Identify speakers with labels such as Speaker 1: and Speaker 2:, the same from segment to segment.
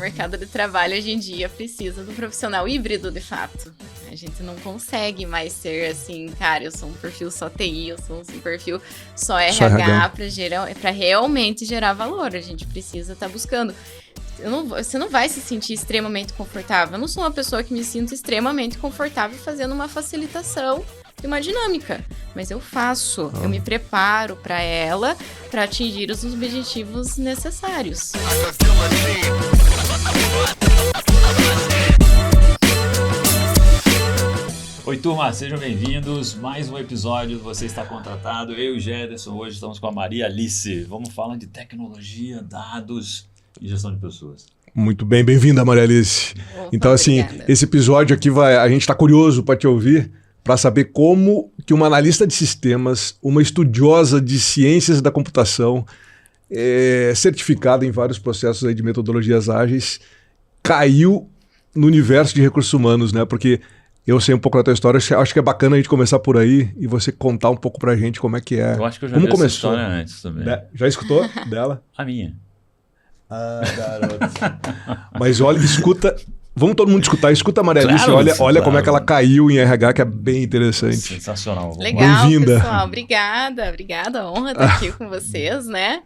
Speaker 1: mercado de trabalho hoje em dia precisa do profissional híbrido, de fato. A gente não consegue mais ser assim, cara, eu sou um perfil só TI, eu sou um perfil só RH para realmente gerar valor. A gente precisa estar buscando. Você não vai se sentir extremamente confortável. Eu não sou uma pessoa que me sinto extremamente confortável fazendo uma facilitação e uma dinâmica, mas eu faço, eu me preparo para ela, para atingir os objetivos necessários.
Speaker 2: Oi, turma, sejam bem-vindos. Mais um episódio do Você Está Contratado. Eu e o Gederson, hoje estamos com a Maria Alice. Vamos falar de tecnologia, dados e gestão de pessoas.
Speaker 3: Muito bem, bem-vinda, Maria Alice.
Speaker 1: Opa,
Speaker 3: então, assim,
Speaker 1: obrigada.
Speaker 3: Esse episódio aqui a gente está curioso para te ouvir, para saber como que uma analista de sistemas, uma estudiosa de ciências da computação, certificada em vários processos aí de metodologias ágeis, caiu no universo de recursos humanos, né? Porque eu sei um pouco da tua história, acho que é bacana a gente começar por aí e você contar um pouco pra gente como é que é.
Speaker 2: Eu acho que eu já
Speaker 3: como
Speaker 2: vi
Speaker 3: começou?
Speaker 2: essa história antes também.
Speaker 3: Já escutou dela?
Speaker 2: A minha.
Speaker 3: Ah, garoto. Mas olha, escuta. Vamos todo mundo escuta a Maria Alice,
Speaker 2: Claro,
Speaker 3: olha
Speaker 2: claro.
Speaker 3: como é que ela caiu em RH, que é bem interessante.
Speaker 2: Sensacional.
Speaker 1: Legal,
Speaker 3: Bem-vinda.
Speaker 1: pessoal. Obrigada. A honra estar aqui com vocês, né?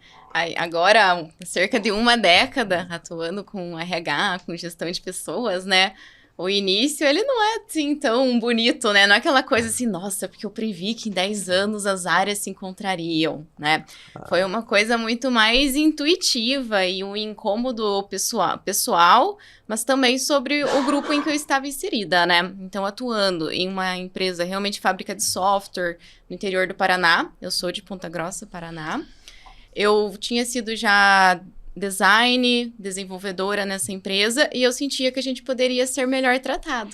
Speaker 1: Agora, cerca de uma década atuando com RH, com gestão de pessoas, né? O início, ele não é assim tão bonito, né? Não é aquela coisa assim, nossa, porque eu previ que em 10 anos as áreas se encontrariam, né? Foi uma coisa muito mais intuitiva e um incômodo pessoal, mas também sobre o grupo em que eu estava inserida, né? Então, atuando em uma empresa realmente fábrica de software no interior do Paraná, eu sou de Ponta Grossa, Paraná. Eu tinha sido já desenvolvedora nessa empresa, e eu sentia que a gente poderia ser melhor tratado,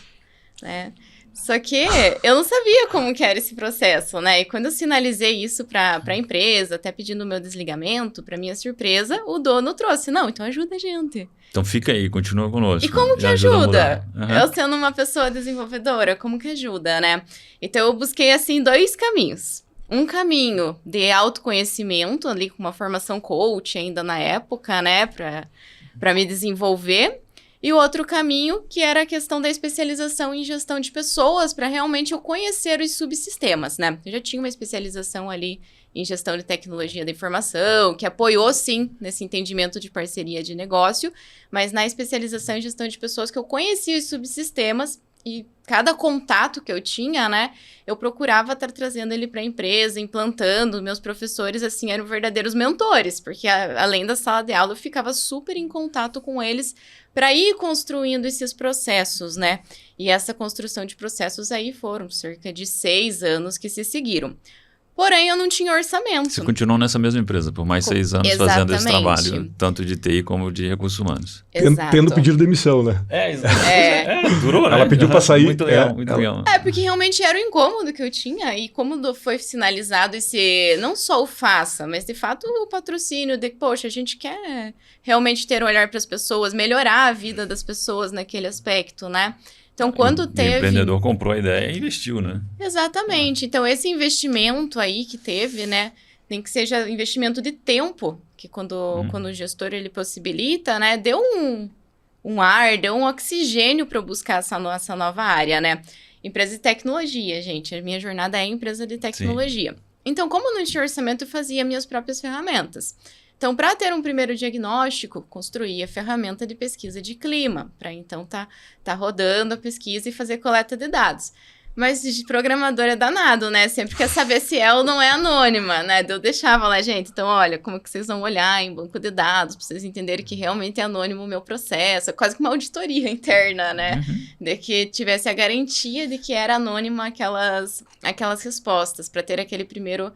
Speaker 1: né? Só que eu não sabia como que era esse processo, né? E quando eu sinalizei isso para a empresa, até pedindo o meu desligamento, para minha surpresa, o dono trouxe, não, então ajuda a gente.
Speaker 2: Então fica aí, continua conosco.
Speaker 1: E como que
Speaker 2: E
Speaker 1: ajuda?
Speaker 2: Uhum.
Speaker 1: Eu sendo uma pessoa desenvolvedora, como que ajuda, né? Então eu busquei, assim, 2 caminhos. Um caminho de autoconhecimento, ali com uma formação coach ainda na época, né, para me desenvolver. E o outro caminho, que era a questão da especialização em gestão de pessoas, para realmente eu conhecer os subsistemas, né? Eu já tinha uma especialização ali em gestão de tecnologia da informação, que apoiou, sim, nesse entendimento de parceria de negócio, mas na especialização em gestão de pessoas que eu conhecia os subsistemas. E cada contato que eu tinha, né, eu procurava estar trazendo ele para a empresa, implantando. Meus professores, assim, eram verdadeiros mentores, porque além da sala de aula, eu ficava super em contato com eles para ir construindo esses processos, né? E essa construção de processos aí foram cerca de 6 anos que se seguiram. Porém, eu não tinha orçamento.
Speaker 2: Você continuou nessa mesma empresa por mais 6 anos fazendo esse
Speaker 1: Exatamente.
Speaker 2: trabalho, tanto de TI como de recursos humanos.
Speaker 1: Exato.
Speaker 3: Tendo pedido demissão, né?
Speaker 2: Durou, né?
Speaker 3: Ela pediu pra sair.
Speaker 2: Muito legal.
Speaker 1: Porque realmente era o incômodo que eu tinha, e como foi finalizado esse, não só o faça, mas de fato o patrocínio de, poxa, a gente quer realmente ter um olhar para as pessoas, melhorar a vida das pessoas naquele aspecto, né? Então, quando teve...
Speaker 2: O empreendedor comprou a ideia e investiu, né?
Speaker 1: Exatamente. Então, esse investimento aí que teve, né? Nem que seja investimento de tempo, que quando o gestor ele possibilita, né? Deu um ar, deu um oxigênio para eu buscar essa nova área, né? Empresa de tecnologia, gente. A minha jornada é empresa de tecnologia. Sim. Então, como não tinha orçamento, eu fazia minhas próprias ferramentas. Então, para ter um primeiro diagnóstico, construía ferramenta de pesquisa de clima, para então tá rodando a pesquisa e fazer coleta de dados. Mas de programador é danado, né? Sempre quer saber se é ou não é anônima, né? Eu deixava lá, gente, então olha, como que vocês vão olhar em banco de dados, para vocês entenderem que realmente é anônimo o meu processo. É quase que uma auditoria interna, né? De que tivesse a garantia de que era anônima aquelas respostas, para ter aquele primeiro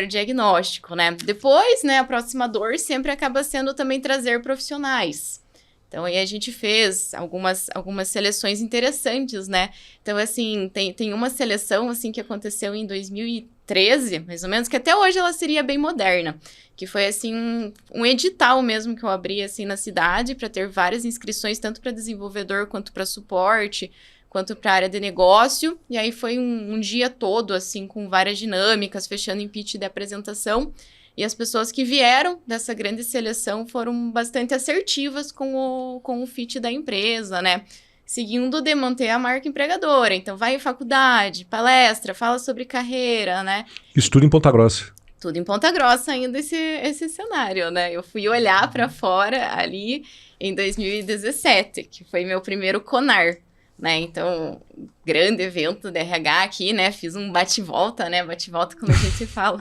Speaker 1: diagnóstico, né? Depois, né, a próxima dor sempre acaba sendo também trazer profissionais. Então, aí a gente fez algumas seleções interessantes, né? Então, assim, tem uma seleção, assim, que aconteceu em 2013, mais ou menos, que até hoje ela seria bem moderna, que foi, assim, um edital mesmo que eu abri, assim, na cidade, para ter várias inscrições, tanto para desenvolvedor quanto para suporte, quanto para a área de negócio. E aí foi um dia todo, assim, com várias dinâmicas, fechando em pitch de apresentação. E as pessoas que vieram dessa grande seleção foram bastante assertivas com o fit da empresa, né? Seguindo de manter a marca empregadora. Então, vai em faculdade, palestra, fala sobre carreira, né?
Speaker 3: Isso tudo em Ponta Grossa.
Speaker 1: Tudo em Ponta Grossa ainda esse cenário, né? Eu fui olhar para fora ali em 2017, que foi meu primeiro CONAR, né? Então, grande evento de RH aqui, né? Fiz um bate-volta, né? Bate-volta quando a gente fala,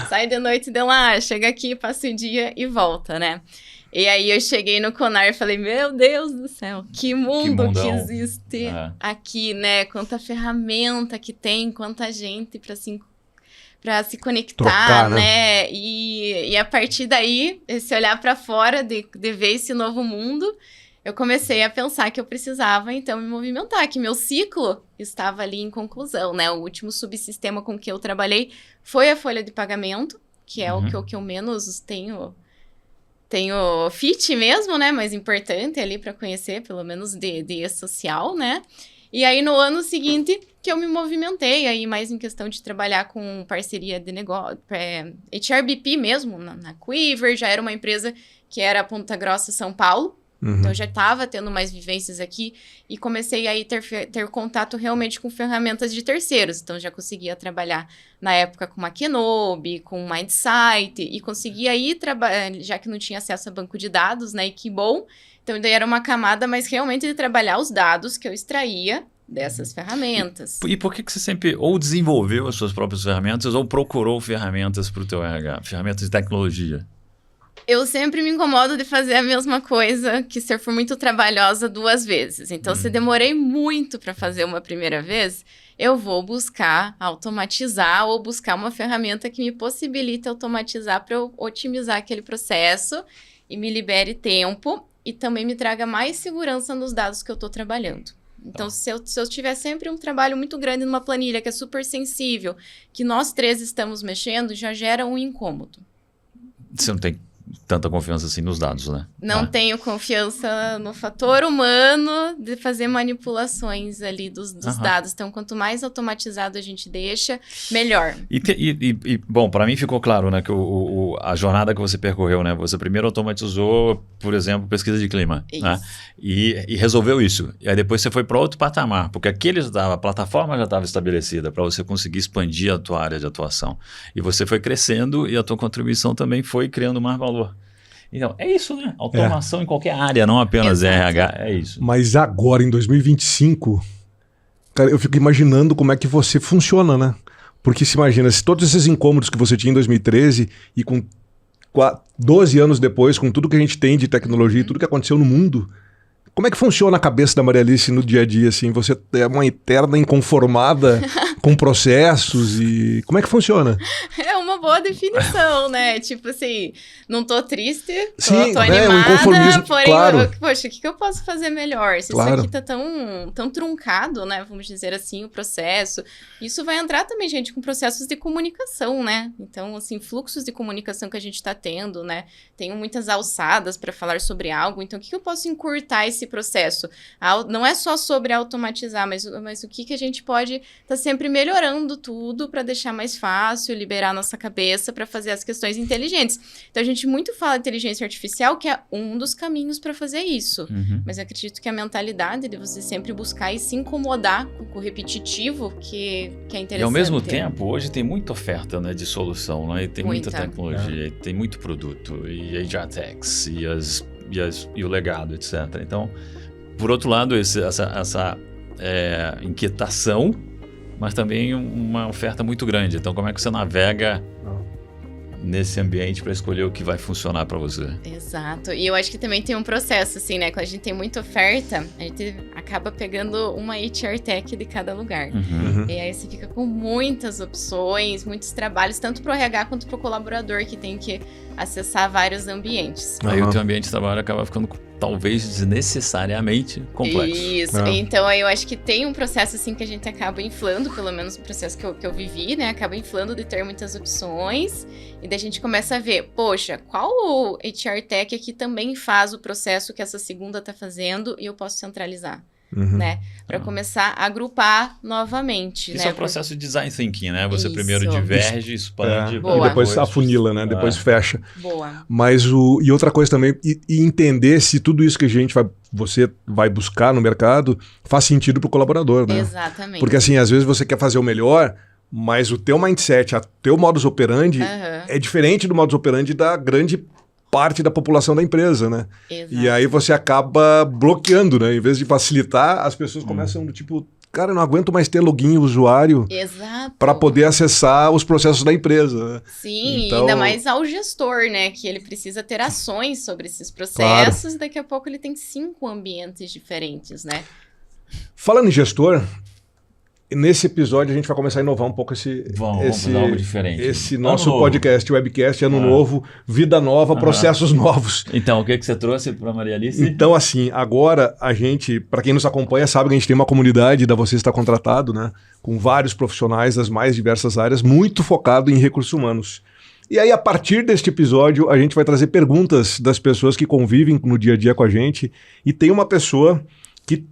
Speaker 1: sai de noite de lá, chega aqui, passa o dia e volta, né? E aí eu cheguei no CONAR e falei, meu Deus do céu, que mundo que existe aqui, né? Quanta ferramenta que tem, quanta gente para se conectar,
Speaker 3: trocar,
Speaker 1: né? E a partir daí, esse olhar para fora, de ver esse novo mundo, eu comecei a pensar que eu precisava, então, me movimentar, que meu ciclo estava ali em conclusão, né? O último subsistema com que eu trabalhei foi a folha de pagamento, que é o que eu menos tenho fit mesmo, né? Mais importante ali para conhecer, pelo menos de social, né? E aí, no ano seguinte, que eu me movimentei aí mais em questão de trabalhar com parceria de negócio, HRBP mesmo, na Quiver, já era uma empresa que era Ponta Grossa, São Paulo, então eu já estava tendo mais vivências aqui e comecei aí ter contato realmente com ferramentas de terceiros, então já conseguia trabalhar na época com a Kenobi, com o Mindsight e conseguia aí trabalhar, já que não tinha acesso a banco de dados, né, e que bom, então daí era uma camada mais realmente de trabalhar os dados que eu extraía dessas ferramentas.
Speaker 2: E por que você sempre ou desenvolveu as suas próprias ferramentas ou procurou ferramentas para o teu RH, ferramentas de tecnologia?
Speaker 1: Eu sempre me incomodo de fazer a mesma coisa, que se eu for muito trabalhosa 2 vezes. Então, se demorei muito para fazer uma primeira vez, eu vou buscar automatizar ou buscar uma ferramenta que me possibilite automatizar para eu otimizar aquele processo e me libere tempo e também me traga mais segurança nos dados que eu estou trabalhando. Então, se eu tiver sempre um trabalho muito grande numa planilha que é super sensível, que nós 3 estamos mexendo, já gera um incômodo.
Speaker 2: Você não tem tanta confiança assim nos dados, né?
Speaker 1: Não tenho confiança no fator humano de fazer manipulações ali dos dados. Então, quanto mais automatizado a gente deixa, melhor.
Speaker 2: Bom, para mim ficou claro, né, que a jornada que você percorreu, né? Você primeiro automatizou, por exemplo, pesquisa de clima, né? E resolveu isso. E aí depois você foi para outro patamar, porque a plataforma já estava estabelecida para você conseguir expandir a tua área de atuação. E você foi crescendo e a tua contribuição também foi criando mais valor. Então, é isso, né? Automação em qualquer área, não apenas RH, é isso.
Speaker 3: Mas agora, em 2025, cara, eu fico imaginando como é que você funciona, né? Porque se imagina, se todos esses incômodos que você tinha em 2013 e com 12 anos depois, com tudo que a gente tem de tecnologia e tudo que aconteceu no mundo, como é que funciona a cabeça da Maria Alice no dia a dia, assim? Você é uma eterna inconformada com processos e... Como é que funciona?
Speaker 1: É uma boa definição, né? Tipo assim, não tô triste, tô
Speaker 3: animada,
Speaker 1: um
Speaker 3: inconformismo,
Speaker 1: porém,
Speaker 3: claro.
Speaker 1: Poxa, o que eu posso fazer melhor? Se
Speaker 3: claro.
Speaker 1: Isso aqui tá tão truncado, né? Vamos dizer assim, o processo. Isso vai entrar também, gente, com processos de comunicação, né? Então, assim, fluxos de comunicação que a gente tá tendo, né? Tenho muitas alçadas para falar sobre algo, então o que eu posso encurtar esse processo? Não é só sobre automatizar, mas o que a gente pode estar sempre melhorando tudo para deixar mais fácil, liberar nossa cabeça para fazer as questões inteligentes. Então, a gente muito fala de inteligência artificial, que é um dos caminhos para fazer isso. Mas eu acredito que a mentalidade de você sempre buscar e se incomodar com o repetitivo, que é interessante.
Speaker 2: E ao mesmo tempo, hoje tem muita oferta, né, de solução, né? E tem muita tecnologia, tem muito produto, e HR Techs, e o legado, etc. Então, por outro lado, essa inquietação, mas também uma oferta muito grande. Então, como é que você navega nesse ambiente para escolher o que vai funcionar para você?
Speaker 1: Exato. E eu acho que também tem um processo, assim, né? Quando a gente tem muita oferta, a gente acaba pegando uma HR Tech de cada lugar. E aí você fica com muitas opções, muitos trabalhos, tanto para o RH quanto para o colaborador, que tem que acessar vários ambientes.
Speaker 2: Aí o teu ambiente de trabalho acaba ficando talvez desnecessariamente complexo.
Speaker 1: Isso, então aí eu acho que tem um processo assim que a gente acaba inflando, pelo menos o processo que eu vivi, né, acaba inflando de ter muitas opções, e daí a gente começa a ver, poxa, qual HR Tech aqui também faz o processo que essa segunda tá fazendo e eu posso centralizar? né? Para começar a agrupar novamente,
Speaker 2: Isso
Speaker 1: né?
Speaker 2: é o processo de design thinking, né? Você primeiro diverge, expande.
Speaker 3: E depois afunila, né? Depois fecha.
Speaker 1: Boa.
Speaker 3: Mas e outra coisa também, e entender se tudo isso que você vai buscar no mercado faz sentido para o colaborador, né?
Speaker 1: Exatamente.
Speaker 3: Porque assim, às vezes você quer fazer o melhor, mas o teu mindset, o teu modus operandi é diferente do modus operandi da grande parte da população da empresa, né?
Speaker 1: Exato.
Speaker 3: E aí você acaba bloqueando, né? Em vez de facilitar, as pessoas começam do tipo, cara, eu não aguento mais ter login e usuário para poder acessar os processos da empresa. Né?
Speaker 1: Sim, então, ainda mais ao gestor, né? Que ele precisa ter ações sobre esses processos. Claro. Daqui a pouco ele tem 5 ambientes diferentes, né?
Speaker 3: Falando em gestor, nesse episódio a gente vai começar a inovar um pouco
Speaker 2: vamos fazer algo diferente.
Speaker 3: Esse nosso podcast, webcast, ano novo, vida nova, processos novos.
Speaker 2: Então, o que você trouxe para a Maria Alice?
Speaker 3: Então, assim, agora a gente, para quem nos acompanha, sabe que a gente tem uma comunidade da Você Está Contratado, né? Com vários profissionais das mais diversas áreas, muito focado em recursos humanos. E aí, a partir deste episódio, a gente vai trazer perguntas das pessoas que convivem no dia a dia com a gente. E tem uma pessoa que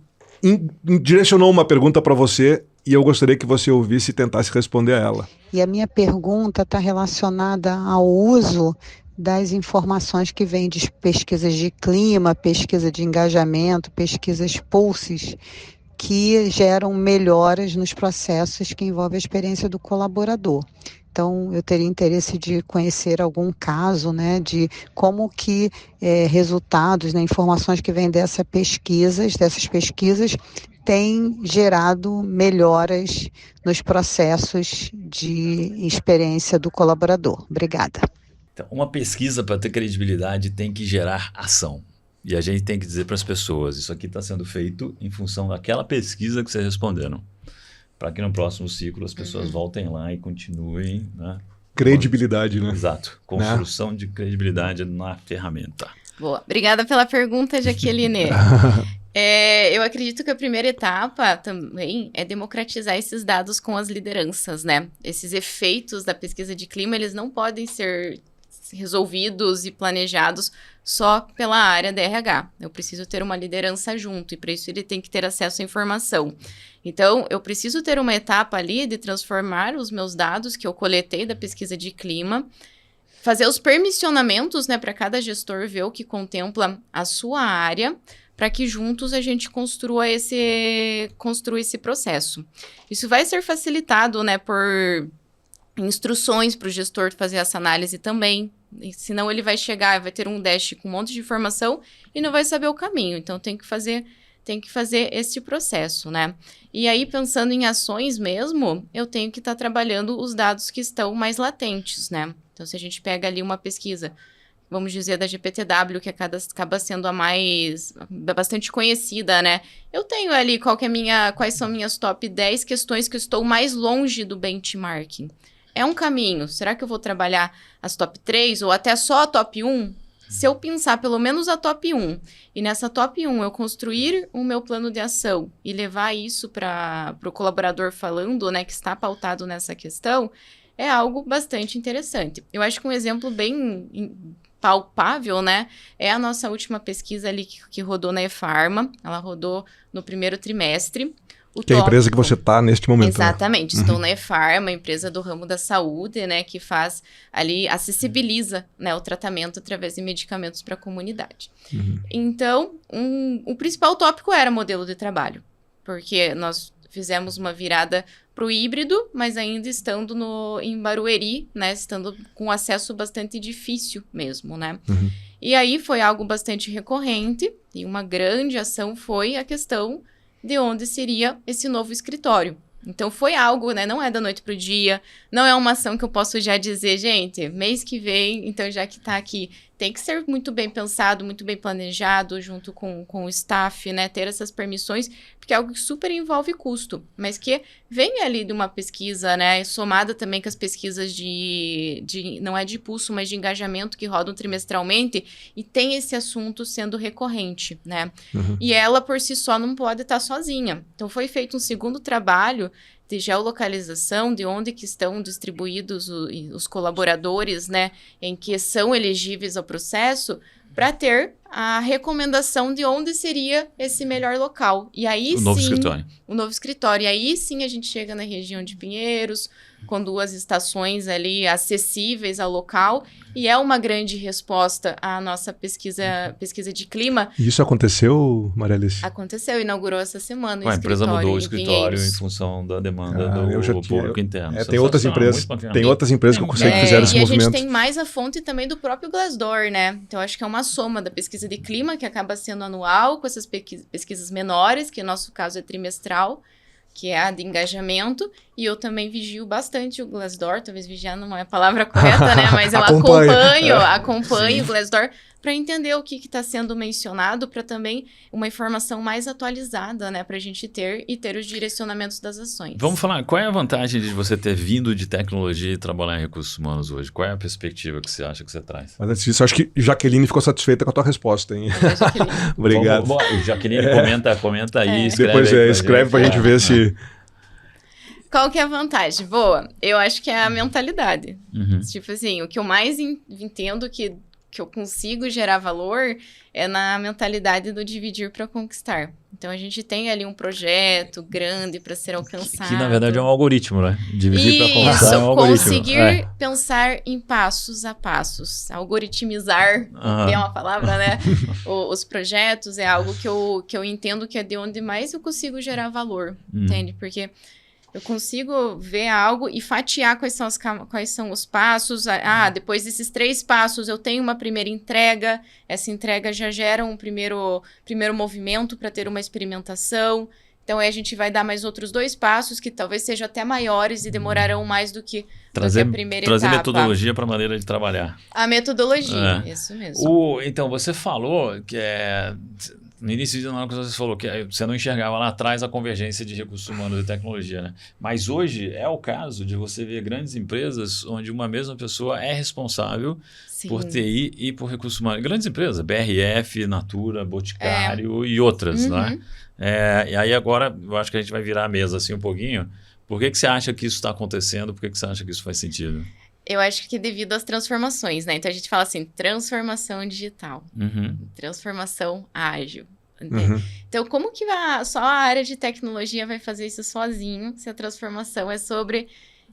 Speaker 3: direcionou uma pergunta para você e eu gostaria que você ouvisse e tentasse responder a ela.
Speaker 4: E a minha pergunta está relacionada ao uso das informações que vêm de pesquisas de clima, pesquisa de engajamento, pesquisas pulses, que geram melhoras nos processos que envolvem a experiência do colaborador. Então, eu teria interesse de conhecer algum caso, né, de como que resultados, né, informações que vêm dessas pesquisas têm gerado melhoras nos processos de experiência do colaborador. Obrigada.
Speaker 2: Então, uma pesquisa, para ter credibilidade, tem que gerar ação. E a gente tem que dizer para as pessoas, isso aqui está sendo feito em função daquela pesquisa que vocês responderam. Para que no próximo ciclo as pessoas voltem lá e continuem. Né?
Speaker 3: Credibilidade, né?
Speaker 2: Exato. Construção de credibilidade na ferramenta.
Speaker 1: Boa. Obrigada pela pergunta, Jaqueline. Eu acredito que a primeira etapa também é democratizar esses dados com as lideranças, né? Esses efeitos da pesquisa de clima, eles não podem ser resolvidos e planejados só pela área da RH. Eu preciso ter uma liderança junto e para isso ele tem que ter acesso à informação. Então, eu preciso ter uma etapa ali de transformar os meus dados que eu coletei da pesquisa de clima, fazer os permissionamentos, né, para cada gestor ver o que contempla a sua área, para que juntos a gente construa esse processo. Isso vai ser facilitado, né, por instruções para o gestor fazer essa análise também, senão ele vai chegar, vai ter um dash com um monte de informação e não vai saber o caminho, então tem que fazer esse processo, né? E aí, pensando em ações mesmo, eu tenho que estar trabalhando os dados que estão mais latentes, né? Então, se a gente pega ali uma pesquisa, vamos dizer, da GPTW, que acaba sendo bastante conhecida, né? Eu tenho ali quais são minhas top 10 questões que eu estou mais longe do benchmarking. É um caminho. Será que eu vou trabalhar as top 3 ou até só a top 1? Se eu pensar pelo menos a top 1 e nessa top 1 eu construir o meu plano de ação e levar isso para o colaborador falando, né, que está pautado nessa questão, é algo bastante interessante. Eu acho que um exemplo bem palpável, né, é a nossa última pesquisa ali que rodou na eFarma. Ela rodou no primeiro trimestre.
Speaker 3: Que é a empresa que você está neste momento.
Speaker 1: Exatamente. Né? Estou na eFarma, empresa do ramo da saúde, né, que faz ali, acessibiliza, né, o tratamento através de medicamentos para a comunidade. Então, o principal tópico era modelo de trabalho, porque nós fizemos uma virada para o híbrido, mas ainda estando em Barueri, né, estando com acesso bastante difícil mesmo, né. E aí foi algo bastante recorrente, e uma grande ação foi a questão de onde seria esse novo escritório. Então, foi algo, né? Não é da noite pro dia, não é uma ação que eu posso já dizer, gente, mês que vem, então já que tá aqui, tem que ser muito bem pensado, muito bem planejado, junto com o staff, né? Ter essas permissões, porque é algo que super envolve custo, mas que vem ali de uma pesquisa, né? Somada também com as pesquisas não é de pulso, mas de engajamento que rodam trimestralmente, e tem esse assunto sendo recorrente, né? E ela, por si só, não pode estar sozinha. Então, foi feito um segundo trabalho de geolocalização, de onde que estão distribuídos os colaboradores, né, em que são elegíveis ao processo, para ter a recomendação de onde seria esse melhor local. E aí
Speaker 2: O novo escritório.
Speaker 1: O novo escritório. E aí sim a gente chega na região de Pinheiros, com 2 estações ali acessíveis ao local, e é uma grande resposta à nossa pesquisa de clima.
Speaker 3: E isso aconteceu, Maria Alice?
Speaker 1: Aconteceu, inaugurou essa semana o
Speaker 2: A empresa
Speaker 1: escritório
Speaker 2: mudou o
Speaker 1: em
Speaker 2: escritório
Speaker 1: Pinheiros.
Speaker 2: em função da demanda do público interno.
Speaker 3: Tem outras empresas,
Speaker 2: Muito bacana.
Speaker 3: tem outras empresas que eu sei que fizeram esse
Speaker 1: e a
Speaker 3: movimento.
Speaker 1: gente tem mais a fonte também do próprio Glassdoor, né? Então, acho que é uma soma da pesquisa de clima, que acaba sendo anual, com essas pesquisas menores, que no nosso caso é trimestral, que é a de engajamento, e eu também vigio bastante o Glassdoor, talvez vigiar não é a palavra correta, né? Mas eu acompanho o Glassdoor para entender o que está sendo mencionado, para também uma informação mais atualizada, né? Para a gente ter os direcionamentos das ações.
Speaker 2: Vamos falar, qual é a vantagem de você ter vindo de tecnologia e trabalhar em recursos humanos hoje? Qual é a perspectiva que você acha que você traz?
Speaker 3: Mas antes disso, acho que Jaqueline ficou satisfeita com a tua resposta, hein? Obrigado.
Speaker 2: Jaqueline, comenta aí,
Speaker 3: escreve pra gente ver se...
Speaker 1: Qual que é a vantagem? Boa, eu acho que é a mentalidade.
Speaker 2: Uhum.
Speaker 1: Tipo assim, o que eu mais entendo que eu consigo gerar valor é na mentalidade do dividir para conquistar. Então, a gente tem ali um projeto grande para ser alcançado.
Speaker 2: Que, na verdade, é um algoritmo, né? Dividir para conquistar é um algoritmo.
Speaker 1: Conseguir pensar em passos a passos. Algoritmizar, é uma palavra, né? Os projetos é algo que eu entendo que é de onde mais eu consigo gerar valor, entende? Porque eu consigo ver algo e fatiar quais são os passos. Depois desses 3 passos, eu tenho uma primeira entrega. Essa entrega já gera um primeiro movimento para ter uma experimentação. Então, aí a gente vai dar mais outros 2 passos que talvez sejam até maiores e demorarão mais do que a primeira etapa.
Speaker 2: Trazer metodologia para a maneira de trabalhar.
Speaker 1: A metodologia, isso mesmo.
Speaker 2: Então, você falou que no início de ano, você falou que você não enxergava lá atrás a convergência de recursos humanos e tecnologia, né? Mas hoje é o caso de você ver grandes empresas onde uma mesma pessoa é responsável por TI e por recursos humanos. Grandes empresas, BRF, Natura, Boticário e outras, né? E aí agora eu acho que a gente vai virar a mesa assim um pouquinho. Por que você acha que isso está acontecendo? Por que você acha que isso faz sentido?
Speaker 1: Eu acho que devido às transformações, né? Então, a gente fala assim, transformação digital, transformação ágil. Então, como que só a área de tecnologia vai fazer isso sozinho, se a transformação é sobre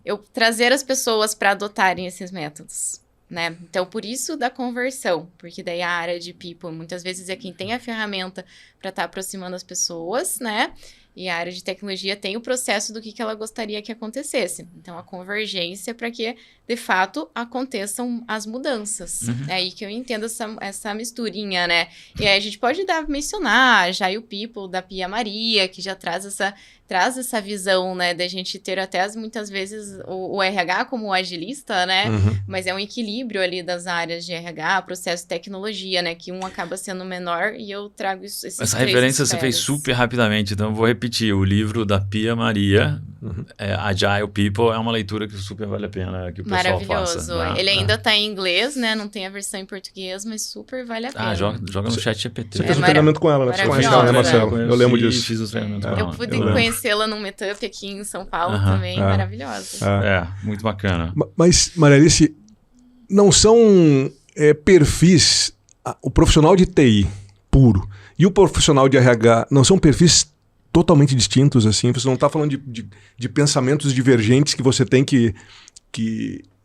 Speaker 1: eu trazer as pessoas para adotarem esses métodos, né? Então, por isso da conversão, porque daí a área de people, muitas vezes é quem tem a ferramenta para estar aproximando as pessoas, né? E a área de tecnologia tem o processo do que ela gostaria que acontecesse. Então, a convergência para que, de fato, aconteçam as mudanças. É aí que eu entendo essa misturinha, né? E aí a gente pode mencionar já o People da Pia Maria, que já traz essa visão, né? Da gente ter até, muitas vezes, o RH como agilista, né? Mas é um equilíbrio ali das áreas de RH, processo de tecnologia, né? Que um acaba sendo menor e eu trago esses
Speaker 2: Essa referência você fez super rapidamente, então eu vou repetir. O livro da Pia Maria, Agile People, é uma leitura que super vale a pena que o pessoal faça.
Speaker 1: Maravilhoso. Ele ainda está em inglês, né? Não tem a versão em português, mas super vale a pena.
Speaker 2: Joga no chat GPT.
Speaker 3: Você fez um treinamento com ela, né? Você conhece ela, né, Marcelo? Eu lembro disso.
Speaker 2: Fiz o treinamento com ela.
Speaker 1: Eu pude conhecê-la num meetup aqui em São Paulo também, maravilhosa.
Speaker 2: Muito bacana.
Speaker 3: Mas, Maria Alice, não são perfis, o profissional de TI puro e o profissional de RH não são perfis totalmente distintos, assim? Você não está falando de pensamentos divergentes que você tem que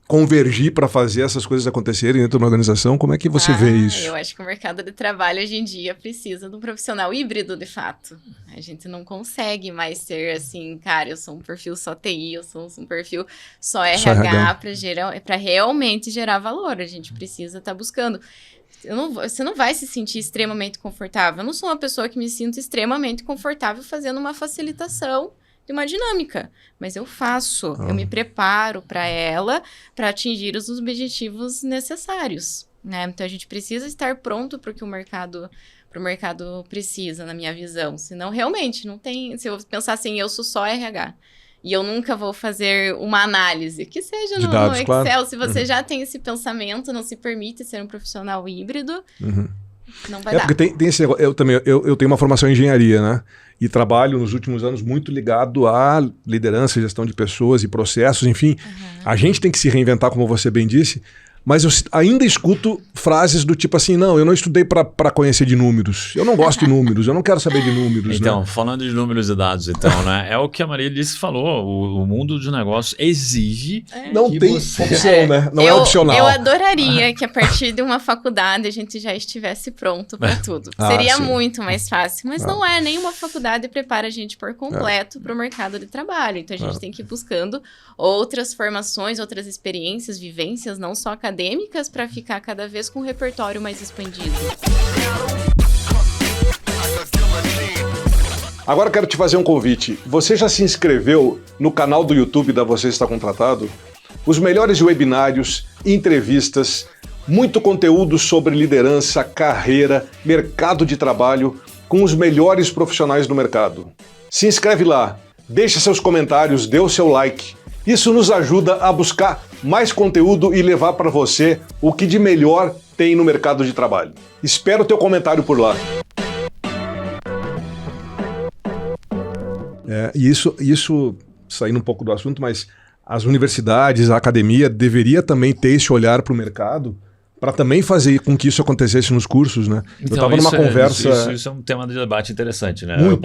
Speaker 3: convergir para fazer essas coisas acontecerem dentro de uma organização? Como é que você vê isso?
Speaker 1: Eu acho que o mercado de trabalho hoje em dia precisa de um profissional híbrido, de fato. A gente não consegue mais ser assim, cara, eu sou um perfil só TI, eu sou um perfil só RH para realmente gerar valor. A gente precisa estar buscando. Você não vai se sentir extremamente confortável. Eu não sou uma pessoa que me sinto extremamente confortável fazendo uma facilitação de uma dinâmica, mas eu faço, eu me preparo para ela, para atingir os objetivos necessários, né? Então, a gente precisa estar pronto para o que o mercado precisa, na minha visão. Senão, realmente, não tem... Se eu pensar assim, eu sou só RH, e eu nunca vou fazer uma análise, que seja no Excel. Claro. Se você já tem esse pensamento, não se permite ser um profissional híbrido, não vai dar.
Speaker 3: Porque tem esse, eu tenho uma formação em engenharia, né? E trabalho nos últimos anos muito ligado à liderança, gestão de pessoas e processos, enfim. A gente tem que se reinventar, como você bem disse, mas eu ainda escuto frases do tipo assim, não, eu não estudei para conhecer de números, eu não gosto de números, eu não quero saber de números.
Speaker 2: Então,
Speaker 3: né?
Speaker 2: falando de números e dados, então, né? É o que a Marília falou, o mundo de negócios exige
Speaker 3: Não
Speaker 2: que
Speaker 3: tem
Speaker 2: você...
Speaker 3: opção, né? Não é opcional.
Speaker 1: Eu adoraria que a partir de uma faculdade a gente já estivesse pronto para tudo. Seria
Speaker 3: sim.
Speaker 1: muito mais fácil, mas não é. Nenhuma faculdade prepara a gente por completo para o mercado de trabalho. Então, a gente tem que ir buscando outras formações, outras experiências, vivências, não só acadêmicas, para ficar cada vez com um repertório mais expandido.
Speaker 3: Agora eu quero te fazer um convite. Você já se inscreveu no canal do YouTube da Você Está Contratado? Os melhores webinários, entrevistas, muito conteúdo sobre liderança, carreira, mercado de trabalho, com os melhores profissionais do mercado. Se inscreve lá, deixa seus comentários, dê o seu like. Isso nos ajuda a buscar mais conteúdo e levar para você o que de melhor tem no mercado de trabalho. Espero o teu comentário por lá. E isso, saindo um pouco do assunto, mas as universidades, a academia deveria também ter esse olhar para o mercado para também fazer com que isso acontecesse nos cursos, né?
Speaker 2: Então,
Speaker 3: eu estava numa conversa...
Speaker 2: Isso é um tema de debate interessante, né?
Speaker 3: Muito.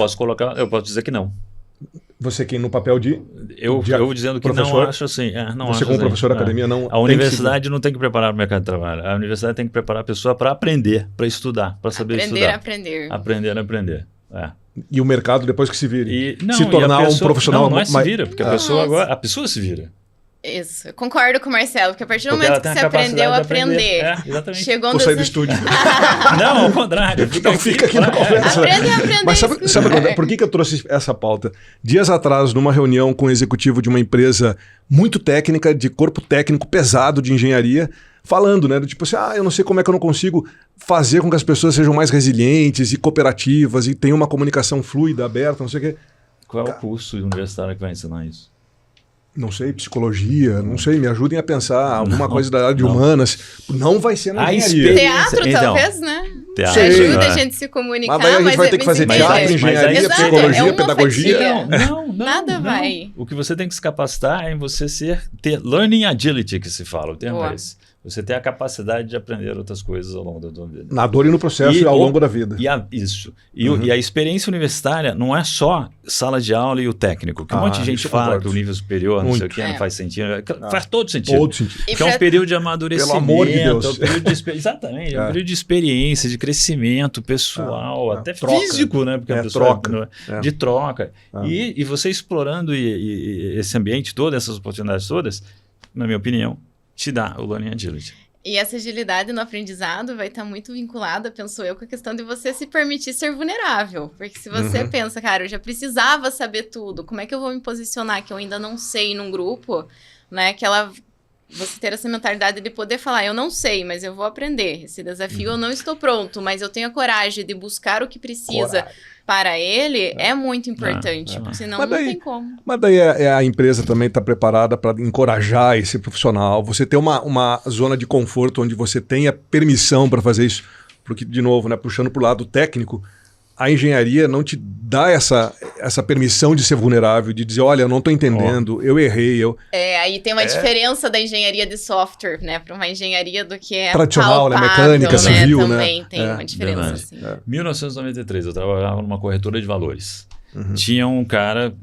Speaker 2: Eu posso dizer que não.
Speaker 3: Você quem no papel de...
Speaker 2: Eu dizendo que
Speaker 3: professor?
Speaker 2: não acho assim. Não
Speaker 3: Você
Speaker 2: acho
Speaker 3: como
Speaker 2: assim.
Speaker 3: professor da academia não...
Speaker 2: A universidade não tem que preparar o mercado de trabalho. A universidade tem que preparar a pessoa para aprender, para estudar, para saber estudar.
Speaker 1: Aprender.
Speaker 2: Aprender. É.
Speaker 3: E o mercado depois que se vire.
Speaker 2: Não,
Speaker 3: se tornar
Speaker 2: pessoa,
Speaker 3: um profissional...
Speaker 2: Não é se vira, porque a pessoa se vira.
Speaker 1: Isso, eu concordo com o Marcelo, porque a partir do
Speaker 2: Porque
Speaker 1: momento que você aprendeu a aprender,
Speaker 2: exatamente.
Speaker 1: chegou um
Speaker 3: Vou sair do estúdio.
Speaker 2: Não, ao contrário.
Speaker 3: Fica aqui na conversa.
Speaker 1: Aprender.
Speaker 3: Mas sabe por que eu trouxe essa pauta? Dias atrás, numa reunião com o executivo de uma empresa muito técnica, de corpo técnico pesado de engenharia, falando, né? Do tipo assim, eu não sei como é que eu não consigo fazer com que as pessoas sejam mais resilientes e cooperativas e tenham uma comunicação fluida, aberta, não sei o quê.
Speaker 2: Qual é o curso universitário que vai ensinar isso?
Speaker 3: Não sei, psicologia, não sei, me ajudem a pensar alguma coisa da área de humanas. Não vai ser na engenharia.
Speaker 1: Teatro, então, talvez, né?
Speaker 2: Teatro.
Speaker 1: Ajuda a gente a se comunicar.
Speaker 3: Mas daí a gente vai ter que fazer teatro, engenharia, psicologia, pedagogia.
Speaker 2: Não.
Speaker 1: Nada vai.
Speaker 2: O que você tem que se capacitar é em você ter learning agility, que se fala, o termo é esse. Você ter a capacidade de aprender outras coisas ao longo da sua vida.
Speaker 3: Na dor e no processo e ao longo da vida.
Speaker 2: Isso. E a experiência universitária não é só sala de aula e o técnico. Que um monte de gente fala que o nível superior, não sei o que, não faz sentido. Faz todo sentido.
Speaker 3: Todo sentido.
Speaker 2: Que é um período de amadurecimento.
Speaker 3: Pelo amor de Deus.
Speaker 2: É um período de exatamente. É um período de experiência, de crescimento pessoal, até físico, né? Porque a pessoa de troca. E você explorando esse ambiente todo, essas oportunidades todas, na minha opinião, te dá o learning agility.
Speaker 1: E essa agilidade no aprendizado vai estar muito vinculada, penso eu, com a questão de você se permitir ser vulnerável. Porque se você pensa, cara, eu já precisava saber tudo, como é que eu vou me posicionar que eu ainda não sei num grupo, né? Você ter essa mentalidade de poder falar, eu não sei, mas eu vou aprender. Esse desafio eu não estou pronto, mas eu tenho a coragem de buscar o que precisa para ele, é muito importante, porque senão não tem como.
Speaker 3: Mas daí a empresa também está preparada para encorajar esse profissional, você ter uma zona de conforto onde você tenha permissão para fazer isso, porque, de novo, né, puxando para o lado técnico, a engenharia não te dá essa permissão de ser vulnerável, de dizer, olha, eu não estou entendendo, eu errei.
Speaker 1: Aí tem uma diferença da engenharia de software, né, para uma engenharia do que é
Speaker 3: tradicional,
Speaker 1: palpável,
Speaker 3: né, mecânica, civil,
Speaker 1: também
Speaker 3: né?
Speaker 1: tem uma diferença. Assim.
Speaker 2: 1993, eu trabalhava numa corretora de valores. Tinha um cara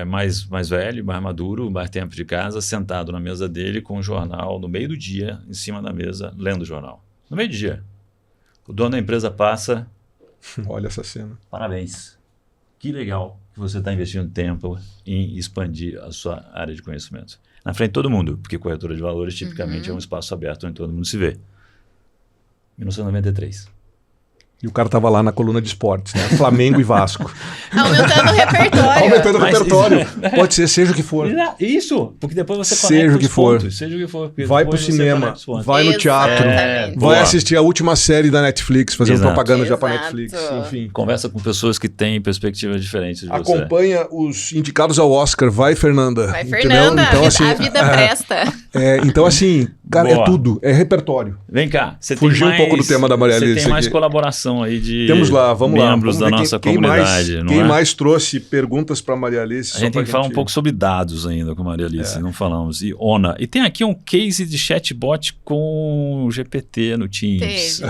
Speaker 2: mais velho, mais maduro, mais tempo de casa, sentado na mesa dele com um jornal no meio do dia, em cima da mesa, lendo o jornal. No meio do dia. O dono da empresa passa...
Speaker 3: Olha essa cena.
Speaker 2: Parabéns. Que legal que você está investindo tempo em expandir a sua área de conhecimento. Na frente de todo mundo, porque corretora de valores tipicamente é um espaço aberto onde todo mundo se vê. 1993.
Speaker 3: E o cara tava lá na coluna de esportes, né? Flamengo e Vasco.
Speaker 1: Aumentando o repertório.
Speaker 3: Aumentando o repertório. Pode ser, seja o que for.
Speaker 2: Isso, porque depois você
Speaker 3: seja o que for.
Speaker 2: Seja o que for.
Speaker 3: Vai pro cinema, vai no teatro, vai assistir a última série da Netflix, fazendo propaganda já pra Netflix, enfim.
Speaker 2: Conversa com pessoas que têm perspectivas diferentes de você.
Speaker 3: Acompanha os indicados ao Oscar. Vai, Fernanda.
Speaker 1: Vai, Fernanda. Então, assim, a vida presta.
Speaker 3: Então, assim, cara, é tudo. É repertório.
Speaker 2: Vem cá.
Speaker 3: Fugir um pouco do tema da Maria Alice.
Speaker 2: Você tem mais colaboração participação aí de
Speaker 3: Temos lá, vamos
Speaker 2: membros
Speaker 3: lá.
Speaker 2: da nossa comunidade.
Speaker 3: Quem mais trouxe perguntas para Maria Alice?
Speaker 2: A gente tem que falar um pouco sobre dados ainda com a Maria Alice, não falamos. E ONA. E tem aqui um case de chatbot com o GPT no Teams.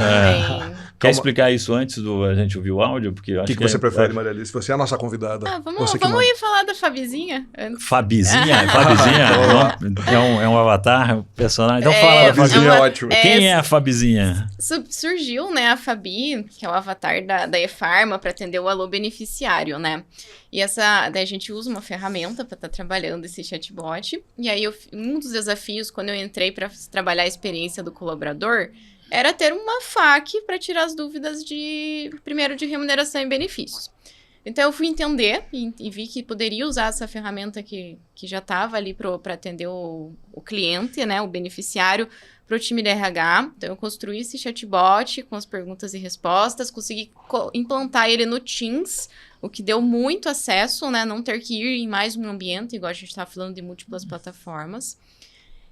Speaker 2: Quer explicar isso antes do a gente ouvir o áudio? Porque
Speaker 3: o que você prefere, Maria Alice? Você é a nossa convidada.
Speaker 1: Vamos ir falar da Fabizinha antes.
Speaker 2: Fabizinha? É um avatar, um personagem. Então fala da
Speaker 3: Fabizinha, é ótimo.
Speaker 2: Quem é a Fabizinha?
Speaker 1: Surgiu, né, a Fabi, que é o avatar da ePharma para atender o alô beneficiário, né? E daí a gente usa uma ferramenta para estar trabalhando esse chatbot. E aí, um dos desafios, quando eu entrei para trabalhar a experiência do colaborador, era ter uma FAQ para tirar as dúvidas primeiro de remuneração e benefícios. Então, eu fui entender e vi que poderia usar essa ferramenta que já estava ali para atender o cliente, né, o beneficiário, para o time de RH. Então, eu construí esse chatbot com as perguntas e respostas, consegui implantar ele no Teams, o que deu muito acesso, né, não ter que ir em mais um ambiente, igual a gente estava falando de múltiplas plataformas.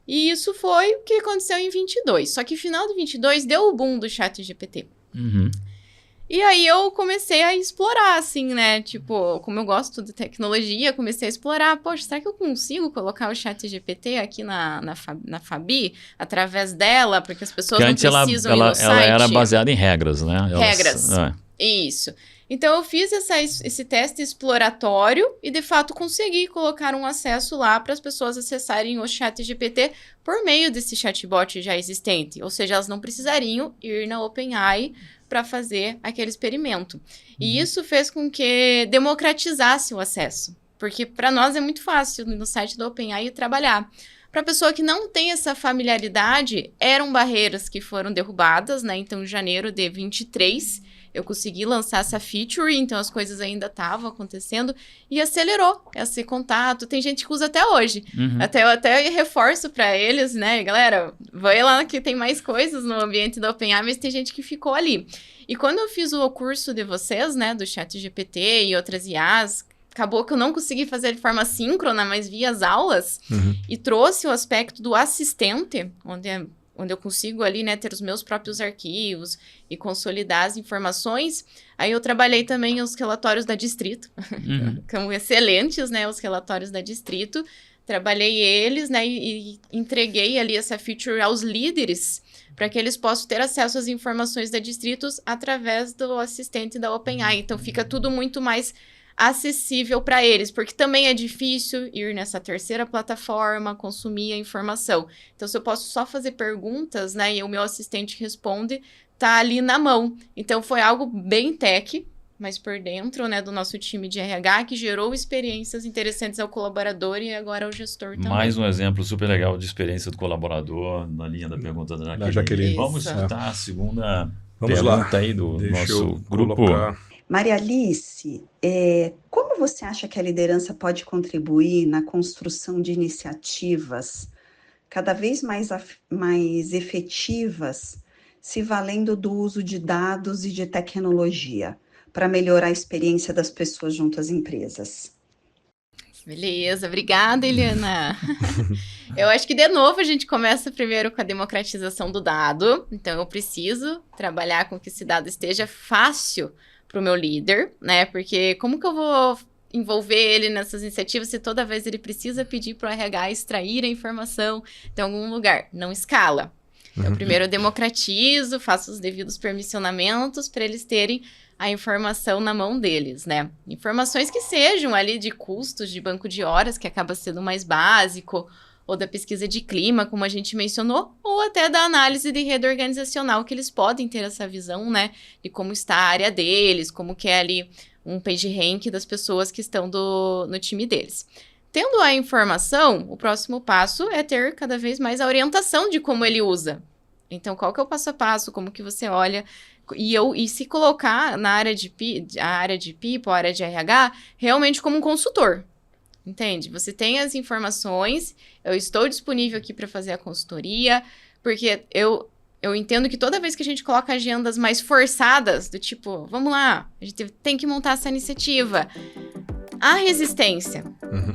Speaker 1: E isso foi o que aconteceu em 22. Só que no final de 22 deu o boom do ChatGPT. E aí eu comecei a explorar, assim, né? Tipo, como eu gosto de tecnologia, comecei a explorar. Poxa, será que eu consigo colocar o ChatGPT aqui na Fabi, através dela? Porque as pessoas não precisam ir no site.
Speaker 2: Ela era baseada em regras, né?
Speaker 1: Regras, isso. Então, eu fiz esse teste exploratório e, de fato, consegui colocar um acesso lá para as pessoas acessarem o ChatGPT por meio desse chatbot já existente. Ou seja, elas não precisariam ir na OpenAI para fazer aquele experimento. E isso fez com que democratizasse o acesso. Porque, para nós, é muito fácil no site da OpenAI trabalhar. Para a pessoa que não tem essa familiaridade, eram barreiras que foram derrubadas, né? Então, em janeiro de 23... eu consegui lançar essa feature, então as coisas ainda estavam acontecendo e acelerou esse contato. Tem gente que usa até hoje. Até eu reforço para eles, né? Galera, vai lá que tem mais coisas no ambiente da OpenAI, mas tem gente que ficou ali. E quando eu fiz o curso de vocês, né, do ChatGPT e outras IAs, acabou que eu não consegui fazer de forma síncrona, mas via as aulas, e trouxe o aspecto do assistente, onde eu consigo ali, né, ter os meus próprios arquivos e consolidar as informações. Aí eu trabalhei também os relatórios da Distrito, que são excelentes, né, os relatórios da Distrito. Trabalhei eles, né, e entreguei ali essa feature aos líderes para que eles possam ter acesso às informações da Distritos através do assistente da OpenAI. Então, fica tudo muito mais acessível para eles, porque também é difícil ir nessa terceira plataforma, consumir a informação. Então, se eu posso só fazer perguntas, né, e o meu assistente responde, tá ali na mão. Então, foi algo bem tech, mas por dentro, né, do nosso time de RH, que gerou experiências interessantes ao colaborador e agora ao gestor também.
Speaker 2: Mais um exemplo super legal de experiência do colaborador, na linha da pergunta da Jaqueline. Vamos citar a segunda pergunta aí do nosso grupo.
Speaker 5: Maria Alice, como você acha que a liderança pode contribuir na construção de iniciativas cada vez mais efetivas, se valendo do uso de dados e de tecnologia, para melhorar a experiência das pessoas junto às empresas?
Speaker 1: Beleza, obrigada, Eliana. Eu acho que, de novo, a gente começa primeiro com a democratização do dado. Então, eu preciso trabalhar com que esse dado esteja fácil para o meu líder, né? Porque como que eu vou envolver ele nessas iniciativas se toda vez ele precisa pedir para o RH extrair a informação de algum lugar? Não escala. Então, primeiro eu democratizo, faço os devidos permissionamentos para eles terem a informação na mão deles, né? Informações que sejam ali de custos de banco de horas, que acaba sendo mais básico, ou da pesquisa de clima, como a gente mencionou, ou até da análise de rede organizacional, que eles podem ter essa visão, né, de como está a área deles, como que é ali um PageRank das pessoas que estão no time deles. Tendo a informação, o próximo passo é ter cada vez mais a orientação de como ele usa. Então, qual que é o passo a passo, como que você olha, e se colocar na área de people, a área de RH, realmente como um consultor. Entende? Você tem as informações, eu estou disponível aqui para fazer a consultoria, porque eu entendo que toda vez que a gente coloca agendas mais forçadas, do tipo, vamos lá, a gente tem que montar essa iniciativa, a resistência.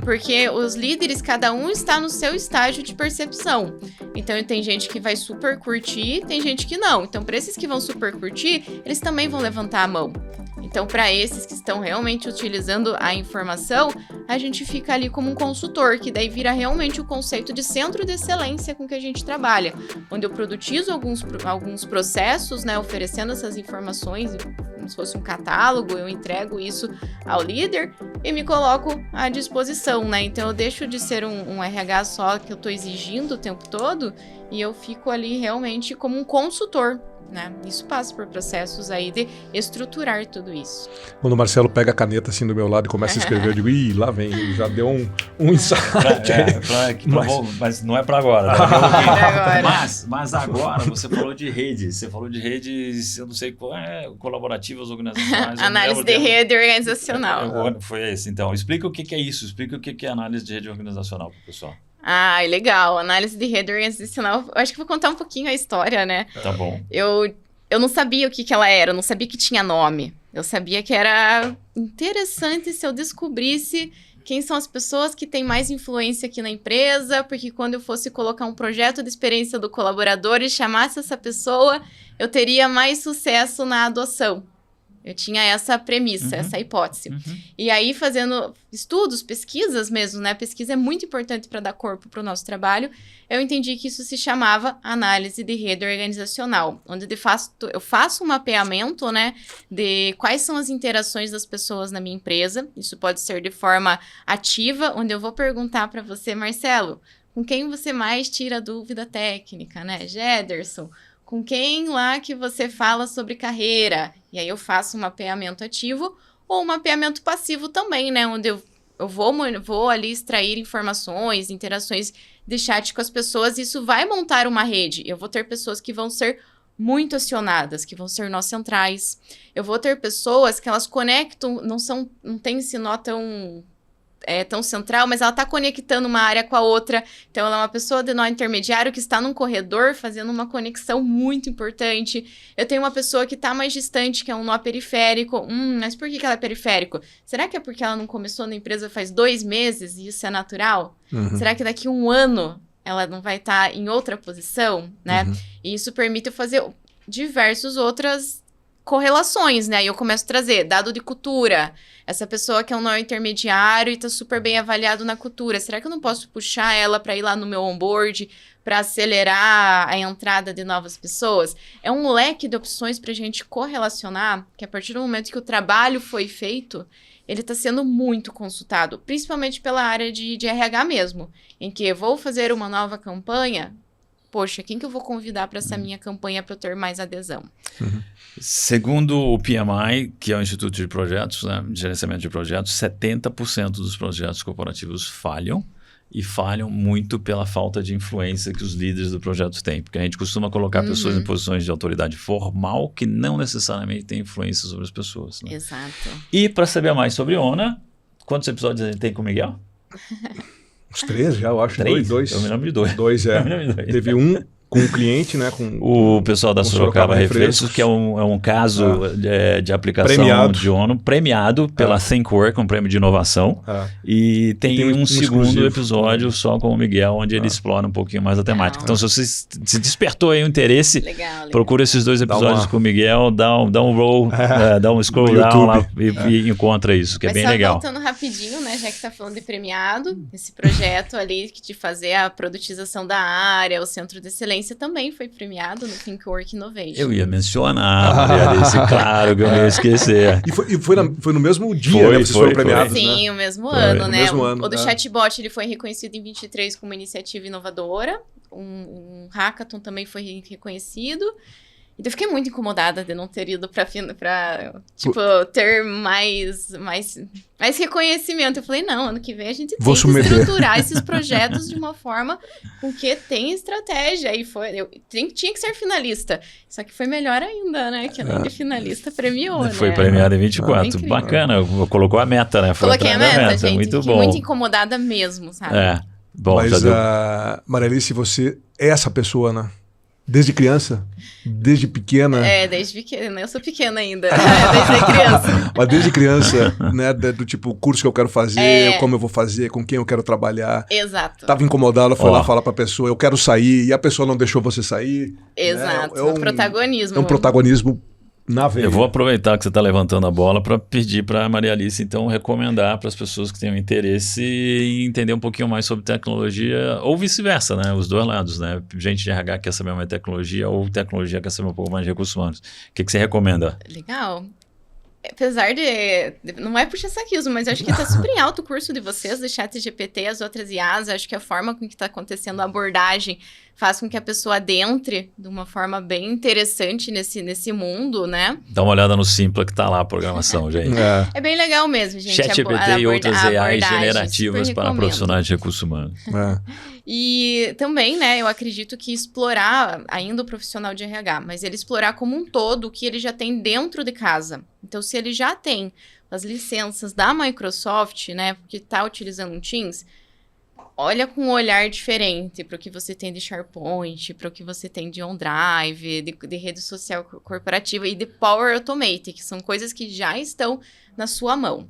Speaker 1: Porque os líderes, cada um está no seu estágio de percepção. Então, tem gente que vai super curtir, tem gente que não. Então, para esses que vão super curtir, eles também vão levantar a mão. Então, para esses que estão realmente utilizando a informação, a gente fica ali como um consultor, que daí vira realmente o conceito de centro de excelência com que a gente trabalha, onde eu produtizo alguns processos, né, oferecendo essas informações, como se fosse um catálogo, eu entrego isso ao líder e me coloco à disposição, né? Então, eu deixo de ser um RH só que eu estou exigindo o tempo todo e eu fico ali realmente como um consultor, né? Isso passa por processos aí de estruturar tudo isso.
Speaker 3: Quando o Marcelo pega a caneta assim do meu lado e começa a escrever, eu digo, ih, lá vem, já deu um insight.
Speaker 2: Mas não é para agora. Mas agora você falou de redes, eu não sei qual é, colaborativas, organizacionais.
Speaker 1: Análise de rede organizacional.
Speaker 2: Foi esse, então. Explica o que é isso, explica o que é análise de rede organizacional para o pessoal.
Speaker 1: Ah, legal. Análise de rede organizacional. Eu acho que vou contar um pouquinho a história, né?
Speaker 2: Tá bom.
Speaker 1: Eu não sabia o que ela era, eu não sabia que tinha nome. Eu sabia que era interessante se eu descobrisse quem são as pessoas que têm mais influência aqui na empresa, porque quando eu fosse colocar um projeto de experiência do colaborador e chamasse essa pessoa, eu teria mais sucesso na adoção. Eu tinha essa premissa, essa hipótese. E aí, fazendo estudos, pesquisas mesmo, né? Pesquisa é muito importante para dar corpo para o nosso trabalho. Eu entendi que isso se chamava análise de rede organizacional, onde eu faço um mapeamento, né? De quais são as interações das pessoas na minha empresa. Isso pode ser de forma ativa, onde eu vou perguntar para você, Marcelo, com quem você mais tira dúvida técnica, né? Gederson, com quem lá que você fala sobre carreira? E aí eu faço um mapeamento ativo ou um mapeamento passivo também, né? Onde eu vou ali extrair informações, interações de chat com as pessoas. E isso vai montar uma rede. Eu vou ter pessoas que vão ser muito acionadas, que vão ser nós centrais. Eu vou ter pessoas que elas conectam, não tem esse nó tão central, mas ela está conectando uma área com a outra. Então, ela é uma pessoa de nó intermediário que está num corredor fazendo uma conexão muito importante. Eu tenho uma pessoa que está mais distante, que é um nó periférico. Mas por que ela é periférico? Será que é porque ela não começou na empresa faz 2 meses e isso é natural? Será que daqui a 1 ano ela não vai estar em outra posição, né? E isso permite eu fazer diversas outras correlações, né? E eu começo a trazer dado de cultura. Essa pessoa que é um nó intermediário e tá super bem avaliado na cultura. Será que eu não posso puxar ela para ir lá no meu onboard para acelerar a entrada de novas pessoas? É um leque de opções para a gente correlacionar, que a partir do momento que o trabalho foi feito, ele está sendo muito consultado, principalmente pela área de RH mesmo, em que eu vou fazer uma nova campanha. Poxa, quem que eu vou convidar para essa minha campanha para eu ter mais adesão?
Speaker 2: Segundo o PMI, que é o Instituto de Projetos, né, de Gerenciamento de Projetos, 70% dos projetos corporativos falham e falham muito pela falta de influência que os líderes do projeto têm. Porque a gente costuma colocar pessoas em posições de autoridade formal que não necessariamente têm influência sobre as pessoas. Né?
Speaker 1: Exato.
Speaker 2: E para saber mais sobre ONA, quantos episódios a gente tem com o Miguel?
Speaker 3: Uns 3 já, eu acho.
Speaker 2: 3?
Speaker 3: 2.
Speaker 2: Eu me lembro de 2.
Speaker 3: 2, é. Teve um com um cliente, né? Com
Speaker 2: o pessoal da Sorocaba Refrescos, que é um caso de aplicação de ONU, premiado pela ThinkWork, um prêmio de inovação. E tem um segundo episódio só com o Miguel, onde ele explora um pouquinho mais a temática. Então, se você se despertou aí o interesse, procura esses 2 episódios com o Miguel, dá um roll, dá um scroll down lá e encontra isso, que é bem legal.
Speaker 1: Voltando rapidinho, né, já que tá falando de premiado, esse projeto ali de fazer a produtização da área, o centro de excelência também foi premiado no ThinkWork Innovation.
Speaker 2: Eu ia mencionar, Maria Alice, claro que eu não ia esquecer.
Speaker 3: E foi no mesmo dia, né? Vocês foram premiados, né?
Speaker 1: Sim, o mesmo ano, né?
Speaker 3: Mesmo ano,
Speaker 1: o do chatbot, ele foi reconhecido em 23 como iniciativa inovadora. Um hackathon também foi reconhecido. Então, eu fiquei muito incomodada de não ter ido pra tipo, ter mais reconhecimento. Eu falei, não, ano que vem a gente tem que estruturar esses projetos de uma forma com que tem estratégia. E tinha que ser finalista. Só que foi melhor ainda, né? Que além de finalista, premiou, né?
Speaker 2: Foi premiado em 24. Bacana, colocou a meta, né?
Speaker 1: Coloquei a meta, gente.
Speaker 2: Muito
Speaker 1: fiquei
Speaker 2: bom.
Speaker 1: muito incomodada mesmo, sabe?
Speaker 3: Bom, mas, Maria Alice, você é essa pessoa, né? Desde criança? Desde pequena?
Speaker 1: Desde pequena. Eu sou pequena ainda. Desde criança.
Speaker 3: Mas desde criança, né? Do tipo, o curso que eu quero fazer, como eu vou fazer, com quem eu quero trabalhar.
Speaker 1: Exato.
Speaker 3: Tava incomodado, foi lá falar pra pessoa, eu quero sair, e a pessoa não deixou você sair.
Speaker 1: Exato.
Speaker 3: Né?
Speaker 1: Protagonismo.
Speaker 3: É um protagonismo na veia.
Speaker 2: Eu vou aproveitar que você está levantando a bola para pedir para a Maria Alice, então, recomendar para as pessoas que tenham interesse e entender um pouquinho mais sobre tecnologia, ou vice-versa, né? Os dois lados, né? Gente de RH quer saber mais tecnologia, ou tecnologia quer saber um pouco mais de recursos humanos. O que você recomenda?
Speaker 1: Legal. Apesar de... Não é puxa-saquismo, mas eu acho que está super em alto o curso de vocês, do ChatGPT e as outras IAs. Acho que a forma com que está acontecendo a abordagem faz com que a pessoa adentre de uma forma bem interessante nesse mundo, né?
Speaker 2: Dá uma olhada no Simpla que está lá a programação, gente.
Speaker 1: É bem legal mesmo, gente.
Speaker 2: ChatGPT e outras AI generativas para profissionais de recursos humanos.
Speaker 1: E também, né, eu acredito que explorar ainda o profissional de RH, mas ele explorar como um todo o que ele já tem dentro de casa. Então, se ele já tem as licenças da Microsoft, né, que está utilizando um Teams, olha com um olhar diferente para o que você tem de SharePoint, para o que você tem de OneDrive, de rede social corporativa e de Power Automate, que são coisas que já estão na sua mão.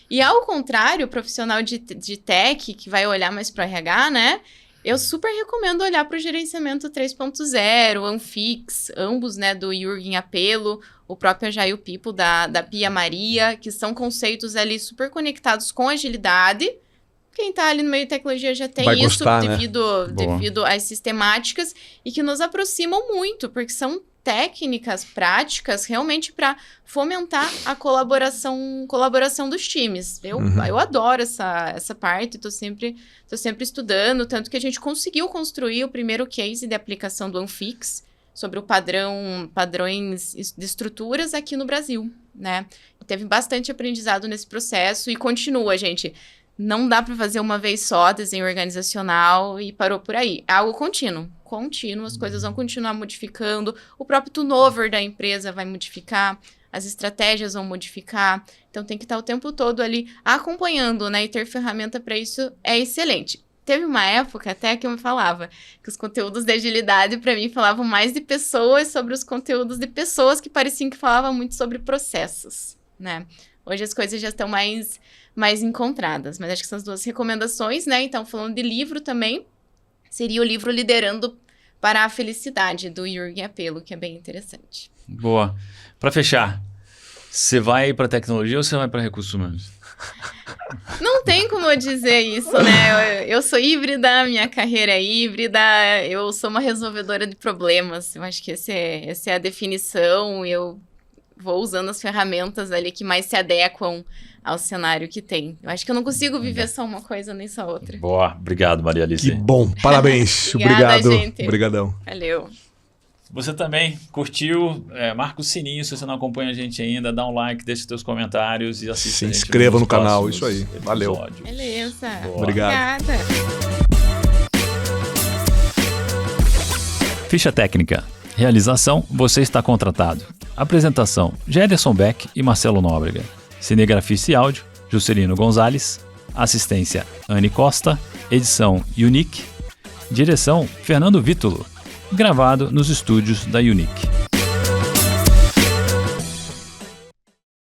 Speaker 1: E ao contrário, o profissional de tech, que vai olhar mais para o RH, né? Eu super recomendo olhar para o gerenciamento 3.0, Anfix, ambos, né, do Jürgen Apelo, o próprio Agile People da Pia Maria, que são conceitos ali super conectados com agilidade. Quem está ali no meio de tecnologia já tem
Speaker 3: vai
Speaker 1: isso
Speaker 3: gostar,
Speaker 1: devido às sistemáticas e que nos aproximam muito, porque são técnicas práticas realmente para fomentar a colaboração dos times. Eu adoro essa parte, tô sempre estudando, tanto que a gente conseguiu construir o primeiro case de aplicação do Anfix sobre o padrões de estruturas aqui no Brasil, né? Teve bastante aprendizado nesse processo e continua, gente. Não dá para fazer uma vez só desenho organizacional e parou por aí. É algo contínuo, as coisas vão continuar modificando, o próprio turnover da empresa vai modificar, as estratégias vão modificar, então tem que estar o tempo todo ali acompanhando, né? E ter ferramenta para isso é excelente. Teve uma época até que eu me falava que os conteúdos de agilidade, para mim, falavam mais de pessoas sobre os conteúdos de pessoas que pareciam que falavam muito sobre processos, né? Hoje as coisas já estão mais encontradas, mas acho que são as duas recomendações, né? Então, falando de livro também, seria o livro Liderando para a Felicidade, do Jürgen Apelo, que é bem interessante.
Speaker 2: Boa. Para fechar, você vai para tecnologia ou você vai para recursos humanos?
Speaker 1: Não tem como eu dizer isso, né? Eu sou híbrida, minha carreira é híbrida, eu sou uma resolvedora de problemas. Eu acho que essa é a definição, eu vou usando as ferramentas ali que mais se adequam ao cenário que tem. Eu acho que eu não consigo viver só uma coisa nem só outra.
Speaker 2: Boa, obrigado, Maria Alice.
Speaker 3: Que bom, parabéns.
Speaker 1: Obrigada, gente.
Speaker 3: Obrigadão.
Speaker 1: Valeu.
Speaker 2: Você também curtiu, marca o sininho se você não acompanha a gente ainda, dá um like, deixa seus comentários e assista.
Speaker 3: Se inscreva no canal, isso aí. Valeu.
Speaker 1: Beleza.
Speaker 3: Boa. Obrigado.
Speaker 1: Obrigada.
Speaker 2: Ficha técnica. Realização, você está contratado. Apresentação, Gederson Beck e Marcelo Nóbrega. Cinegrafia e áudio, Juscelino Gonzalez. Assistência, Anne Costa. Edição, Unique. Direção, Fernando Vítulo. Gravado nos estúdios da Unique.